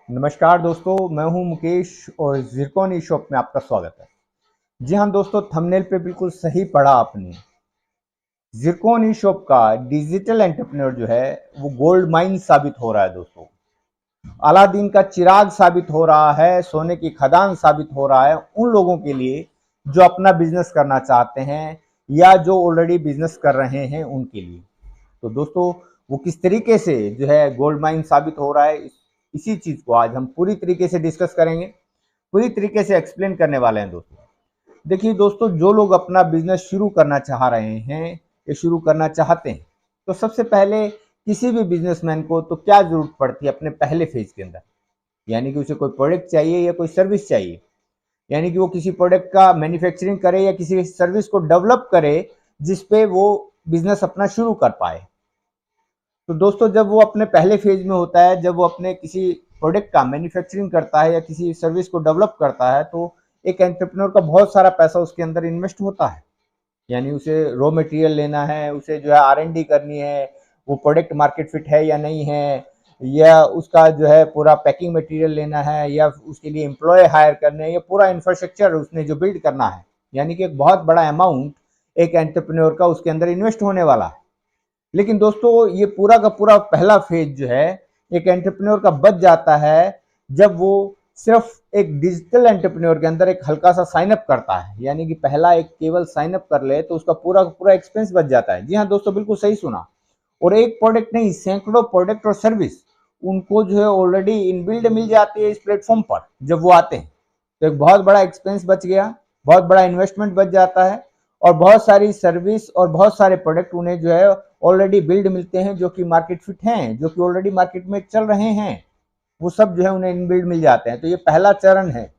नमस्कार दोस्तों, मैं हूं मुकेश और ज़िरकॉन ई शॉप में आपका स्वागत है। जी हाँ दोस्तों, थंबनेल पे बिल्कुल सही पढ़ा आपने। ज़िरकॉन ई शॉप का डिजिटल एंटरप्रेन्योर जो है वो गोल्ड माइन साबित हो रहा है दोस्तों। अलादीन का चिराग साबित हो रहा है, सोने की खदान साबित हो रहा है उन लोगों के लिए जो अपना बिजनेस करना चाहते हैं या जो ऑलरेडी बिजनेस कर रहे हैं उनके लिए। तो दोस्तों, वो किस तरीके से जो है गोल्ड माइन साबित हो रहा है, इसी चीज को आज हम पूरी तरीके से डिस्कस करेंगे, पूरी तरीके से एक्सप्लेन करने वाले हैं दोस्तों। देखिए दोस्तों, जो लोग अपना बिजनेस शुरू करना चाह रहे हैं या शुरू करना चाहते हैं, तो सबसे पहले किसी भी बिजनेसमैन को तो क्या जरूरत पड़ती है अपने पहले फेज के अंदर, यानी कि उसे कोई प्रोडक्ट चाहिए या कोई सर्विस चाहिए, यानी कि वो किसी प्रोडक्ट का मैन्युफैक्चरिंग करे या किसी सर्विस को डेवलप करे जिसपे वो बिजनेस अपना शुरू कर पाए। तो दोस्तों, जब वो अपने पहले फेज में होता है, जब वो अपने किसी प्रोडक्ट का मैन्युफैक्चरिंग करता है या किसी सर्विस को डेवलप करता है, तो एक एंटरप्रेन्योर का बहुत सारा पैसा उसके अंदर इन्वेस्ट होता है। यानी उसे रॉ मटेरियल लेना है, उसे जो है R&D करनी है, वो प्रोडक्ट मार्केट फिट है या नहीं है, या उसका जो है पूरा पैकिंग मटेरियल लेना है, या उसके लिए एम्प्लॉय हायर करने हैं, या पूरा इंफ्रास्ट्रक्चर उसने जो बिल्ड करना है। यानी कि एक बहुत बड़ा अमाउंट एक एंटरप्रेन्योर का उसके अंदर इन्वेस्ट होने वाला है। लेकिन दोस्तों, ये पूरा का पूरा पहला फेज जो है एक एंटरप्रेन्योर का बच जाता है जब वो सिर्फ एक डिजिटल एंटरप्रेन्योर के अंदर एक हल्का सा साइन अप करता है। यानी कि पहला एक केवल साइन अप कर ले तो उसका पूरा का पूरा एक्सपेंस बच जाता है। जी हाँ दोस्तों, बिल्कुल सही सुना। और एक प्रोडक्ट नहीं, सैकड़ों प्रोडक्ट और सर्विस उनको जो है ऑलरेडी इनबिल्ड मिल जाती है इस प्लेटफॉर्म पर जब वो आते हैं। तो एक बहुत बड़ा एक्सपेंस बच गया, बहुत बड़ा इन्वेस्टमेंट बच जाता है, और बहुत सारी सर्विस और बहुत सारे प्रोडक्ट उन्हें जो है ऑलरेडी बिल्ड मिलते हैं, जो कि मार्केट फिट हैं, जो कि ऑलरेडी मार्केट में चल रहे हैं। वो सब जो है उन्हें इनबिल्ड मिल जाते हैं। तो ये पहला चरण है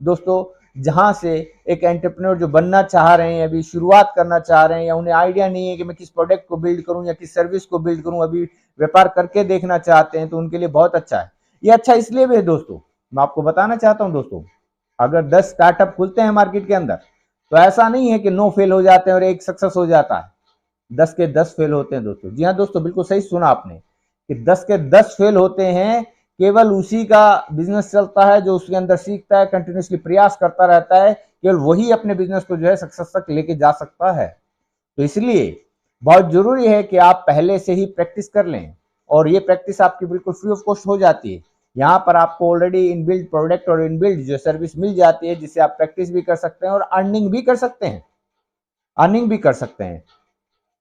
दोस्तों, जहां से एक एंटरप्रेन्योर जो बनना चाह रहे हैं, अभी शुरुआत करना चाह रहे हैं, या उन्हें आइडिया नहीं है कि मैं किस प्रोडक्ट को बिल्ड करूं या किस सर्विस को बिल्ड करूं, अभी व्यापार करके देखना चाहते हैं, तो उनके लिए बहुत अच्छा है। ये अच्छा इसलिए भी है दोस्तों, मैं आपको बताना चाहता हूं दोस्तों, अगर 10 स्टार्टअप खुलते हैं मार्केट के अंदर, तो ऐसा नहीं है कि 9 फेल हो जाते हैं और एक सक्सेस हो जाता है। 10 के 10 फेल होते हैं दोस्तों। जी हाँ दोस्तों, बिल्कुल सही सुना आपने कि 10 के 10 फेल होते हैं। केवल उसी का बिजनेस चलता है जो उसके अंदर सीखता है, कंटिन्यूसली प्रयास करता रहता है, केवल वही अपने बिजनेस को जो है सक्सेस तक लेके जा सकता है। तो इसलिए बहुत जरूरी है कि आप पहले से ही प्रैक्टिस कर लें, और ये प्रैक्टिस आपकी बिल्कुल फ्री ऑफ कॉस्ट हो जाती है। यहाँ पर आपको ऑलरेडी इनबिल्ड प्रोडक्ट और इनबिल्ड जो सर्विस मिल जाती है, जिससे आप प्रैक्टिस भी कर सकते हैं और अर्निंग भी कर सकते हैं, अर्निंग भी कर सकते हैं।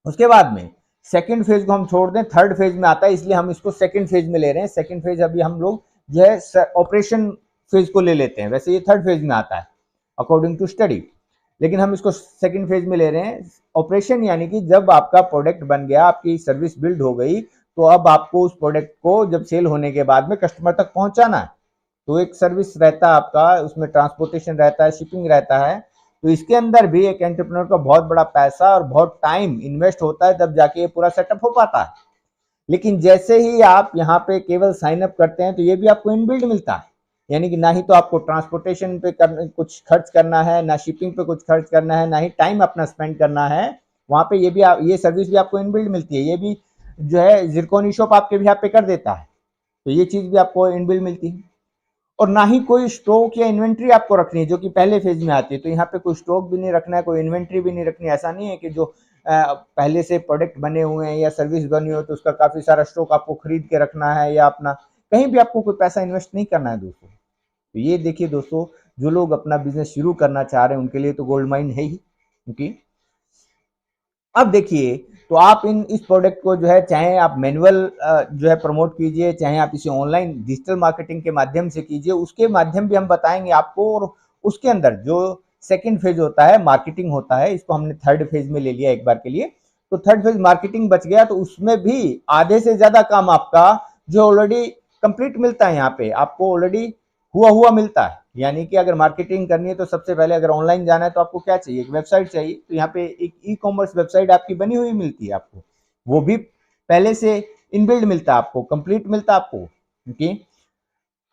उसके बाद में सेकंड फेज को हम छोड़ दें, थर्ड फेज में आता है, इसलिए हम इसको सेकंड फेज में ले रहे हैं। सेकंड फेज अभी हम लोग जो है ऑपरेशन फेज को ले लेते हैं, वैसे ये थर्ड फेज में आता है अकॉर्डिंग टू स्टडी, लेकिन हम इसको सेकंड फेज में ले रहे हैं। ऑपरेशन यानी कि जब आपका प्रोडक्ट बन गया, आपकी सर्विस बिल्ड हो गई, तो अब आपको उस प्रोडक्ट को जब सेल होने के बाद में कस्टमर तक पहुंचाना है। तो एक सर्विस रहता है आपका, उसमें ट्रांसपोर्टेशन रहता है, शिपिंग रहता है। तो इसके अंदर भी एक एंटरप्रेन्योर का बहुत बड़ा पैसा और बहुत टाइम इन्वेस्ट होता है, तब जाके ये पूरा सेटअप हो पाता है। लेकिन जैसे ही आप यहाँ पे केवल साइन अप करते हैं, तो ये भी आपको इनबिल्ड मिलता है। यानी कि ना ही तो आपको ट्रांसपोर्टेशन पे कुछ खर्च करना है, ना शिपिंग पे कुछ खर्च करना है, ना ही टाइम अपना स्पेंड करना है वहां पे। ये सर्विस भी आपको इनबिल्ड मिलती है। ये भी जो है ज़िरकॉन ई शॉप आपके भी यहाँ पे कर देता है। तो ये चीज भी आपको इनबिल्ड मिलती है। और ना ही कोई स्टॉक या इन्वेंट्री आपको रखनी है, जो कि पहले फेज में आती है। तो यहाँ पे कोई स्टॉक भी नहीं रखना है, कोई इन्वेंट्री भी नहीं रखनी है। ऐसा नहीं है कि जो पहले से प्रोडक्ट बने हुए हैं या सर्विस बनी हो तो उसका काफी सारा स्टॉक आपको खरीद के रखना है, या अपना कहीं भी आपको कोई पैसा इन्वेस्ट नहीं करना है दोस्तों। तो ये देखिए दोस्तों, जो लोग अपना बिजनेस शुरू करना चाह रहे हैं उनके लिए तो गोल्ड माइन है ही। क्योंकि अब देखिए, तो आप इस प्रोडक्ट को जो है, चाहे आप मैनुअल जो है प्रमोट कीजिए, चाहे आप इसे ऑनलाइन डिजिटल मार्केटिंग के माध्यम से कीजिए, उसके माध्यम भी हम बताएंगे आपको। और उसके अंदर जो सेकंड फेज होता है, मार्केटिंग होता है, इसको हमने थर्ड फेज में ले लिया एक बार के लिए। तो थर्ड फेज मार्केटिंग बच गया, तो उसमें भी आधे से ज्यादा काम आपका जो ऑलरेडी कंप्लीट मिलता है, यहाँ पे आपको ऑलरेडी हुआ हुआ मिलता है। यानी कि अगर मार्केटिंग करनी है, तो सबसे पहले अगर ऑनलाइन जाना है तो आपको क्या चाहिए, एक वेबसाइट चाहिए। तो यहाँ पे एक ई कॉमर्स वेबसाइट आपकी बनी हुई मिलती है आपको, वो भी पहले से इनबिल्ड मिलता है आपको, कंप्लीट मिलता है आपको। क्योंकि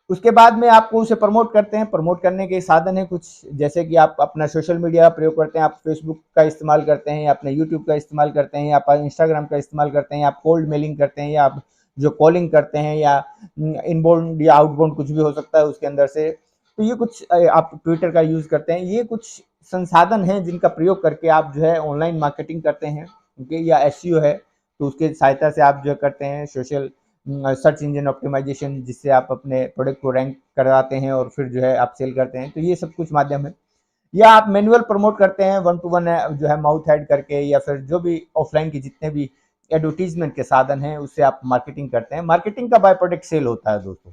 उसके बाद में आपको उसे प्रमोट करते हैं। प्रमोट करने के साधन है कुछ, जैसे कि आप अपना सोशल मीडिया प्रयोग करते हैं, आप फेसबुक का इस्तेमाल करते हैं, या अपने यूट्यूब का इस्तेमाल करते हैं, या आप इंस्टाग्राम का इस्तेमाल करते हैं, या आप कोल्ड मेलिंग करते हैं, या आप जो कॉलिंग करते हैं या इनबाउंड या आउटबाउंड कुछ भी हो सकता है उसके अंदर से। तो ये कुछ आप ट्विटर का यूज़ करते हैं, ये कुछ संसाधन हैं जिनका प्रयोग करके आप जो है ऑनलाइन मार्केटिंग करते हैं, ओके, या एसईओ है तो उसके सहायता से आप जो करते हैं सोशल सर्च इंजन ऑप्टिमाइजेशन, जिससे आप अपने प्रोडक्ट को रैंक कराते हैं और फिर जो है आप सेल करते हैं। तो ये सब कुछ माध्यम है, या आप मैनुअल प्रमोट करते हैं 1-to-1 जो है माउथ ऐड करके, या फिर जो भी ऑफलाइन के जितने भी एडवर्टीजमेंट के साधन हैं उससे आप मार्केटिंग करते हैं। मार्केटिंग का बाय प्रोडक्ट सेल होता है दोस्तों,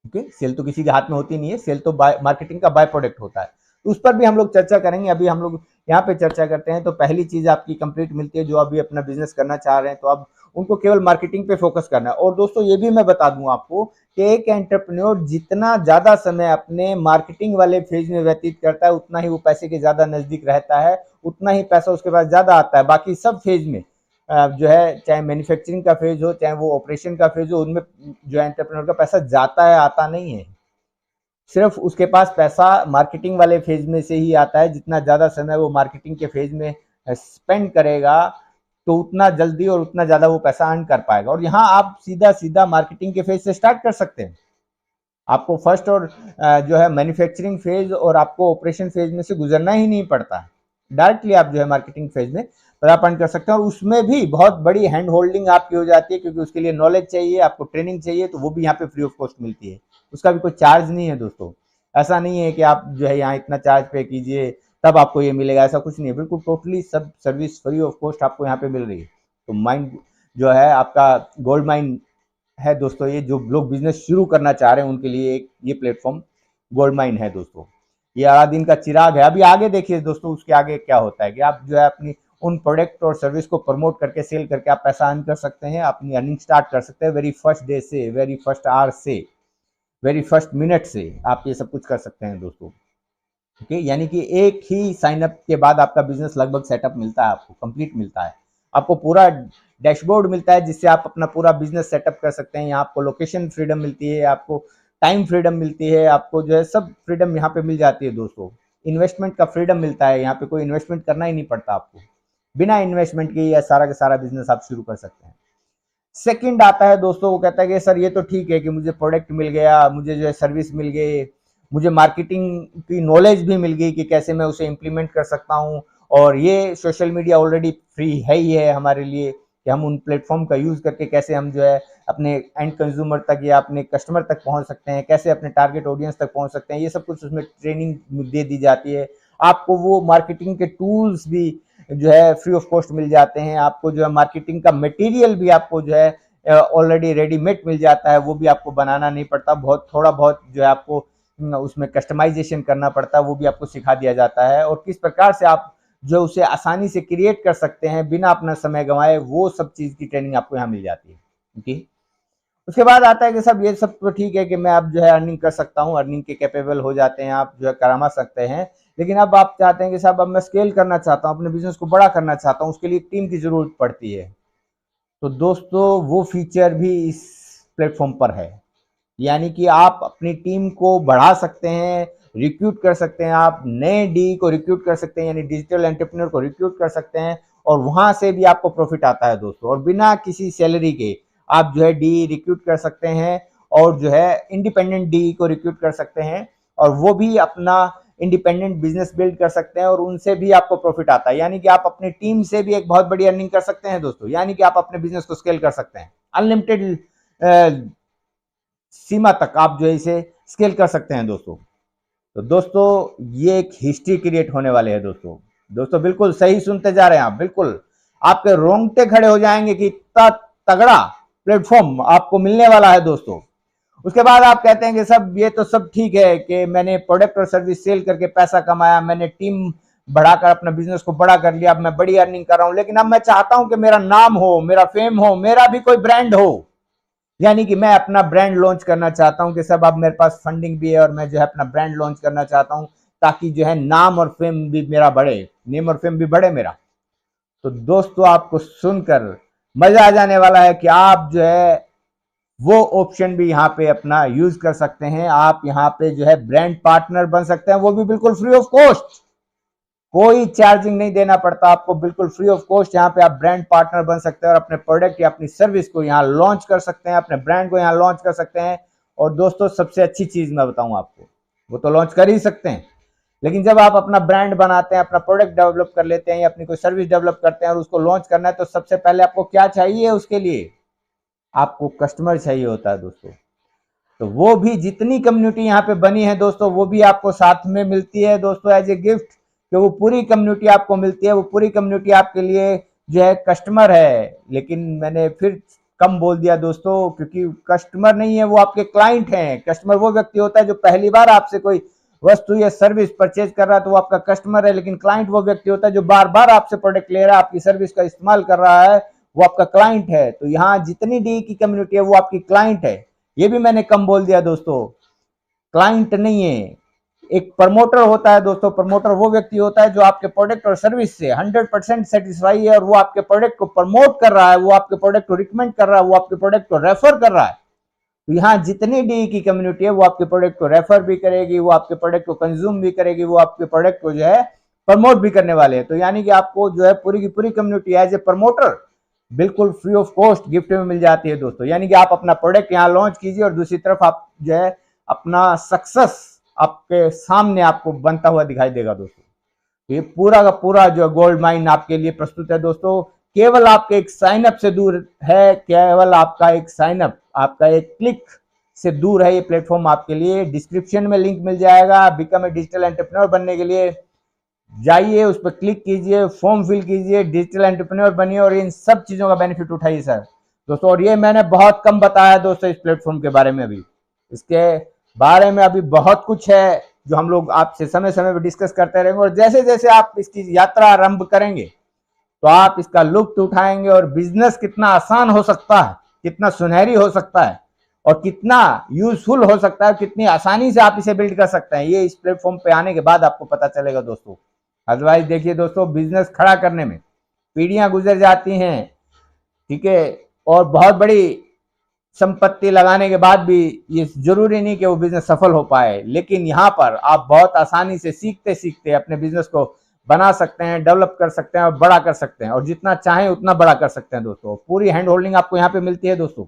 ओके, सेल तो किसी के हाथ में होती नहीं है, सेल तो बाय मार्केटिंग का बाय प्रोडक्ट होता है। तो उस पर भी हम लोग चर्चा करेंगे। अभी हम लोग यहाँ पे चर्चा करते हैं। तो पहली चीज आपकी कंप्लीट मिलती है, जो अभी अपना बिजनेस करना चाह रहे हैं तो अब उनको केवल मार्केटिंग पे फोकस करना है। और दोस्तों ये भी मैं बता दूं आपको कि एक एंटरप्रेन्योर जितना ज्यादा समय अपने मार्केटिंग वाले फेज में व्यतीत करता है उतना ही वो पैसे के ज्यादा नजदीक रहता है, उतना ही पैसा उसके पास ज्यादा आता है। बाकी सब फेज में जो है, चाहे मैन्युफैक्चरिंग का फेज हो चाहे वो ऑपरेशन का फेज हो, उनमें जो एंटरप्रेन्योर का पैसा जाता है, आता नहीं है। सिर्फ उसके पास पैसा मार्केटिंग वाले फेज में से ही आता है। जितना ज़्यादा समय वो मार्केटिंग के फेज में स्पेंड करेगा तो उतना जल्दी और उतना ज़्यादा वो पैसा अर्न कर पाएगा। और यहाँ आप सीधा सीधा मार्केटिंग के फेज से स्टार्ट कर सकते हैं। आपको फर्स्ट और जो है मैन्युफैक्चरिंग फेज और आपको ऑपरेशन फेज में से गुजरना ही नहीं पड़ता, डायरेक्टली आप जो है मार्केटिंग फेज में पदार्पण कर सकते हैं। और उसमें भी बहुत बड़ी हैंड होल्डिंग आपकी हो जाती है, क्योंकि उसके लिए नॉलेज चाहिए, आपको ट्रेनिंग चाहिए, तो वो भी यहाँ पे फ्री ऑफ कॉस्ट मिलती है। उसका भी कोई चार्ज नहीं है दोस्तों। ऐसा नहीं है कि आप जो है यहाँ इतना चार्ज पे कीजिए तब आपको ये मिलेगा, ऐसा कुछ नहीं है। बिल्कुल टोटली सब सर्विस फ्री ऑफ कॉस्ट आपको यहाँ पे मिल रही है। तो माइंड जो है आपका गोल्ड माइन है दोस्तों। ये जो लोग बिजनेस शुरू करना चाह रहे हैं उनके लिए एक ये प्लेटफॉर्म गोल्ड माइन है दोस्तों। ये अलादीन का चिराग है। अभी आगे देखिए दोस्तों, उसके आगे क्या होता है कि आप जो है अपनी उन प्रोडक्ट और सर्विस को प्रमोट करके सेल करके आप पैसा अर्न कर सकते हैं, अपनी अर्निंग स्टार्ट कर सकते हैं। वेरी फर्स्ट डे से, वेरी फर्स्ट आवर से, वेरी फर्स्ट मिनट से आप ये सब कुछ कर सकते हैं दोस्तों, ओके। यानी कि एक ही साइनअप के बाद आपका बिजनेस लगभग सेटअप मिलता है, आपको कंप्लीट मिलता है, आपको पूरा डैशबोर्ड मिलता है जिससे आप अपना पूरा बिजनेस सेटअप कर सकते हैं। यहाँ आपको लोकेशन फ्रीडम मिलती है, आपको टाइम फ्रीडम मिलती है, आपको जो है सब फ्रीडम यहाँ पे मिल जाती है दोस्तों। इन्वेस्टमेंट का फ्रीडम मिलता है, यहाँ पे कोई इन्वेस्टमेंट करना ही नहीं पड़ता आपको। बिना इन्वेस्टमेंट के ये सारा का सारा बिजनेस आप शुरू कर सकते हैं। सेकंड आता है दोस्तों, वो कहता है कि सर ये तो ठीक है कि मुझे प्रोडक्ट मिल गया, मुझे जो है सर्विस मिल गई, मुझे मार्केटिंग की नॉलेज भी मिल गई कि कैसे मैं उसे इम्प्लीमेंट कर सकता हूँ। और ये सोशल मीडिया ऑलरेडी फ्री है ही है हमारे लिए कि हम उन प्लेटफॉर्म का यूज़ करके कैसे हम जो है अपने एंड कंज्यूमर तक या अपने कस्टमर तक पहुँच सकते हैं, कैसे अपने टारगेट ऑडियंस तक पहुँच सकते हैं। ये सब कुछ उसमें ट्रेनिंग दे दी जाती है। आपको वो मार्केटिंग के टूल्स भी जो है फ्री ऑफ कॉस्ट मिल जाते हैं। आपको जो है मार्केटिंग का मटेरियल भी आपको जो है ऑलरेडी रेडीमेड मिल जाता है, वो भी आपको बनाना नहीं पड़ता। बहुत थोड़ा बहुत जो है आपको उसमें कस्टमाइजेशन करना पड़ता है, वो भी आपको सिखा दिया जाता है। और किस प्रकार से आप जो उसे आसानी से क्रिएट कर सकते हैं बिना अपना समय गंवाए, वो सब चीज़ की ट्रेनिंग आपको यहाँ मिल जाती है, ठीक। उसके बाद आता है कि सब ये सब तो ठीक है कि मैं अब जो है अर्निंग कर सकता हूँ, अर्निंग के कैपेबल हो जाते हैं आप, जो है कमा सकते हैं। लेकिन अब आप चाहते हैं कि साहब अब मैं स्केल करना चाहता हूँ, अपने बिजनेस को बड़ा करना चाहता हूँ, उसके लिए टीम की ज़रूरत पड़ती है। तो दोस्तों वो फीचर भी इस प्लेटफॉर्म पर है। यानी कि आप अपनी टीम को बढ़ा सकते हैं, रिक्रूट कर सकते हैं, आप नए डी को रिक्रूट कर सकते हैं, यानी डिजिटल एंटरप्रेन्योर को रिक्रूट कर सकते हैं। और वहां से भी आपको प्रॉफिट आता है दोस्तों। और बिना किसी सैलरी के आप जो है डी रिक्रूट कर सकते हैं, और जो है इंडिपेंडेंट डी को रिक्रूट कर सकते हैं, और वो भी अपना इंडिपेंडेंट बिजनेस बिल्ड कर सकते हैं, और उनसे भी आपको प्रॉफिट आता है। यानी कि आप अपनी टीम से भी एक बहुत बड़ी अर्निंग कर सकते हैं दोस्तों। यानी कि आप अपने बिजनेस को स्केल कर सकते हैं, अनलिमिटेड सीमा तक आप जो है इसे स्केल कर सकते हैं दोस्तों। तो दोस्तों ये एक हिस्ट्री क्रिएट होने वाले है दोस्तों। दोस्तों बिल्कुल सही सुनते जा रहे हैं आप, बिल्कुल आपके रोंगटे खड़े हो जाएंगे कि इतना तगड़ा प्लेटफॉर्म आपको मिलने वाला है दोस्तों। उसके बाद आप कहते हैं कि सब ये तो सब ठीक है कि मैंने प्रोडक्ट और सर्विस सेल करके पैसा कमाया, मैंने टीम बढ़ाकर अपना बिजनेस को बड़ा कर लिया, अब मैं बड़ी अर्निंग कर रहा हूं, लेकिन अब मैं चाहता हूं कि मेरा नाम हो, मेरा फेम हो, मेरा भी कोई ब्रांड हो। यानी कि मैं अपना ब्रांड लॉन्च करना चाहता हूं कि सब अब मेरे पास फंडिंग भी है और मैं जो है अपना ब्रांड लॉन्च करना चाहता हूं, ताकि जो है नाम और फेम भी मेरा बढ़े, नेम और फेम भी बढ़े मेरा। तो दोस्तों आपको सुनकर मजा आ जाने वाला है कि आप जो है वो ऑप्शन भी यहाँ पे अपना यूज कर सकते हैं। आप यहाँ पे जो है ब्रांड पार्टनर बन सकते हैं, वो भी बिल्कुल फ्री ऑफ कॉस्ट। कोई चार्जिंग नहीं देना पड़ता आपको, बिल्कुल फ्री ऑफ कॉस्ट यहाँ पे आप ब्रांड पार्टनर बन सकते हैं और अपने प्रोडक्ट या अपनी सर्विस को यहाँ लॉन्च कर सकते हैं, अपने ब्रांड को यहाँ लॉन्च कर सकते हैं। और दोस्तों सबसे अच्छी चीज मैं बताऊं आपको, वो तो लॉन्च कर ही सकते हैं, लेकिन जब आप अपना ब्रांड बनाते हैं, अपना प्रोडक्ट डेवलप कर लेते हैं या अपनी कोई सर्विस डेवलप करते हैं और उसको लॉन्च करना है, तो सबसे पहले आपको क्या चाहिए? उसके लिए आपको कस्टमर चाहिए होता है दोस्तों। तो वो भी जितनी कम्युनिटी यहाँ पे बनी है दोस्तों, वो भी आपको साथ में मिलती है दोस्तों एज ए गिफ्ट, कि वो पूरी कम्युनिटी आपको मिलती है। वो पूरी कम्युनिटी आपके लिए जो है कस्टमर है, लेकिन मैंने फिर कम बोल दिया दोस्तों, क्योंकि कस्टमर नहीं है, वो आपके क्लाइंट हैं। कस्टमर वो व्यक्ति होता है जो पहली बार आपसे कोई वस्तु या सर्विस परचेज कर रहा है, तो वो आपका कस्टमर है। लेकिन क्लाइंट वो व्यक्ति होता है जो बार बार आपसे प्रोडक्ट ले रहा है, आपकी सर्विस का इस्तेमाल कर रहा है, वो आपका क्लाइंट है। तो यहाँ जितनी डी की कम्युनिटी है वो आपकी क्लाइंट है। ये भी मैंने कम बोल दिया दोस्तों, क्लाइंट नहीं है, एक प्रमोटर होता है दोस्तों। प्रमोटर वो व्यक्ति होता है जो आपके प्रोडक्ट और सर्विस से 100% सेटिस्फाई है और वो आपके प्रोडक्ट को प्रमोट कर रहा है, वो आपके प्रोडक्ट को रिकमेंड कर रहा है, वो आपके प्रोडक्ट को रेफर कर रहा है। तो यहाँ जितनी डी की कम्युनिटी है वो आपके प्रोडक्ट को रेफर भी करेगी, वो आपके प्रोडक्ट को कंज्यूम भी करेगी, वो आपके प्रोडक्ट को जो है प्रमोट भी करने वाले हैं। तो यानी कि आपको जो है पूरी की पूरी कम्युनिटी एज ए प्रमोटर बिल्कुल फ्री ऑफ कॉस्ट गिफ्ट में मिल जाती है दोस्तों। यानी कि आप अपना प्रोडक्ट यहाँ लॉन्च कीजिए और दूसरी तरफ आप जो है अपना सक्सेस आपके सामने आपको बनता हुआ दिखाई देगा दोस्तों। ये पूरा का पूरा जो गोल्ड माइन आपके लिए प्रस्तुत है दोस्तों। केवल आपके एक साइन अप से दूर है, केवल आपका एक साइन अप, आपका एक क्लिक से दूर है ये प्लेटफॉर्म आपके लिए। डिस्क्रिप्शन में लिंक मिल जाएगा, बिकम ए डिजिटल एंटरप्रेन्योर बनने के लिए जाइए, उस पर क्लिक कीजिए, फॉर्म फिल कीजिए, डिजिटल एंटरप्रेन्योर बनिए और इन सब चीजों का बेनिफिट उठाइए सर दोस्तों। और ये मैंने बहुत कम बताया दोस्तों इस प्लेटफॉर्म के बारे में, अभी इसके बारे में अभी बहुत कुछ है जो हम लोग आपसे समय समय पर डिस्कस करते रहेंगे। और जैसे जैसे आप इसकी यात्रा आरंभ करेंगे तो आप इसका लुत्फ उठाएंगे और बिजनेस कितना आसान हो सकता है, कितना सुनहरी हो सकता है और कितना यूजफुल हो सकता है, कितनी आसानी से आप इसे बिल्ड कर सकते हैं, ये इस प्लेटफॉर्म पे आने के बाद आपको पता चलेगा दोस्तों। अदरवाइज देखिए दोस्तों, बिजनेस खड़ा करने में पीढ़ियां गुजर जाती हैं, ठीक है, और बहुत बड़ी संपत्ति लगाने के बाद भी ये जरूरी नहीं कि वो बिजनेस सफल हो पाए। लेकिन यहाँ पर आप बहुत आसानी से सीखते सीखते अपने बिजनेस को बना सकते हैं, डेवलप कर सकते हैं और बड़ा कर सकते हैं, और जितना चाहें उतना बड़ा कर सकते हैं दोस्तों। पूरी हैंड होल्डिंग आपको यहाँ पे मिलती है दोस्तों।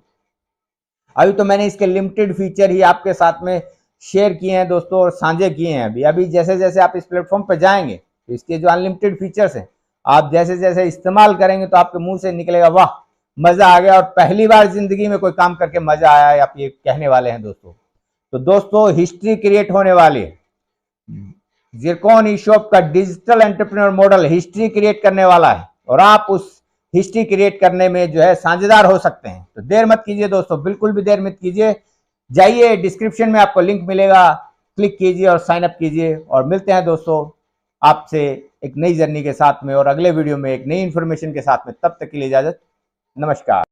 अभी तो मैंने इसके लिमिटेड फीचर ही आपके साथ में शेयर किए हैं दोस्तों और साझे किए हैं। अभी जैसे जैसे आप इस प्लेटफॉर्म पर जाएंगे तो इसके जो अनलिमिटेड फीचर्स हैं आप जैसे जैसे इस्तेमाल करेंगे तो आपके मुंह से निकलेगा वाह मजा आ गया, और पहली बार जिंदगी में कोई काम करके मजा आया है, आप ये कहने वाले हैं दोस्तों। तो दोस्तों हिस्ट्री क्रिएट होने वाली है, ज़िरकॉन ई-शॉप का digital entrepreneur model history create करने वाला है और आप उस हिस्ट्री क्रिएट करने में जो है साझेदार हो सकते हैं। तो देर मत कीजिए दोस्तों, बिल्कुल भी देर मत कीजिए, जाइए डिस्क्रिप्शन में आपको लिंक मिलेगा, क्लिक कीजिए और साइन अप कीजिए। और मिलते हैं दोस्तों आपसे एक नई जर्नी के साथ में और अगले वीडियो में एक नई इंफॉर्मेशन के साथ में। तब तक के लिए इजाजत, नमस्कार।